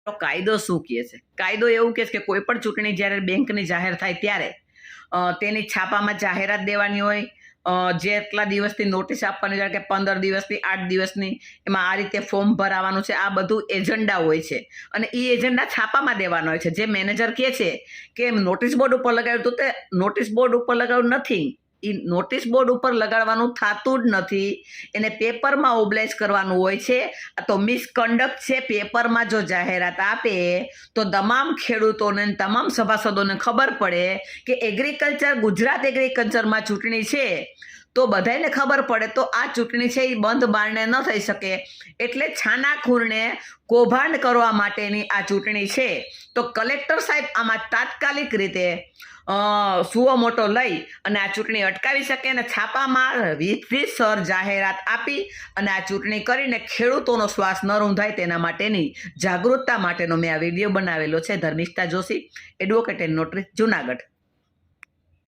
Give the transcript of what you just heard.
તો કાયદો શું કહે છે? કાયદો એવું કહે છે કે કોઈ પણ ચૂંટણી જ્યારે બેંકની જાહેર થાય ત્યારે તેની છાપામાં જાહેરાત દેવાની હોય, જેટલા દિવસની નોટિસ આપવાની હોય કે 15 દિવસની, 8 દિવસની, એમાં આ રીતે ફોર્મ ભરાવાનું છે. આ બધું એજન્ડા હોય છે અને એ એજન્ડા છાપામાં દેવાનો હોય છે. જે મેનેજર કહે છે કે નોટિસ બોર્ડ ઉપર લગાવ્યું, તો તે નોટિસ બોર્ડ ઉપર લગાવ્યું નથી. એ નોટિસ બોર્ડ ઉપર લગાડવાનું થતું જ નથી. એને પેપરમાં ઓબ્લાઇઝ કરવાનું હોય છે. આ તો મિસકન્ડક્ટ છે. પેપરમાં જો જાહેરાત આપે તો તમામ ખેડૂતોને, તમામ સભાસદોને ખબર પડે કે ગુજરાત એગ્રીકલ્ચરમાં ચૂંટણી છે, તો બધાને ખબર પડે તો આ ચૂંટણી છે એ બંધ બારણે ન થઈ શકે. એટલે છાના ખૂરણે કૌભાંડ કરવા માટેની આ ચૂંટણી છે. તો કલેક્ટર સાહેબ આમાં તાત્કાલિક રીતે સુઓ મોટો લઈ અને આ ચૂંટણી અટકાવી શકે અને છાપામાં રીતસર જાહેરાત આપી અને આ ચૂંટણી કરીને ખેડૂતોનો શ્વાસ ન રૂંધાય તેના માટેની જાગૃતતા માટેનો મેં આ વિડીયો બનાવેલો છે. Dharmishtha Joshi, advocate and notary, Junagadh.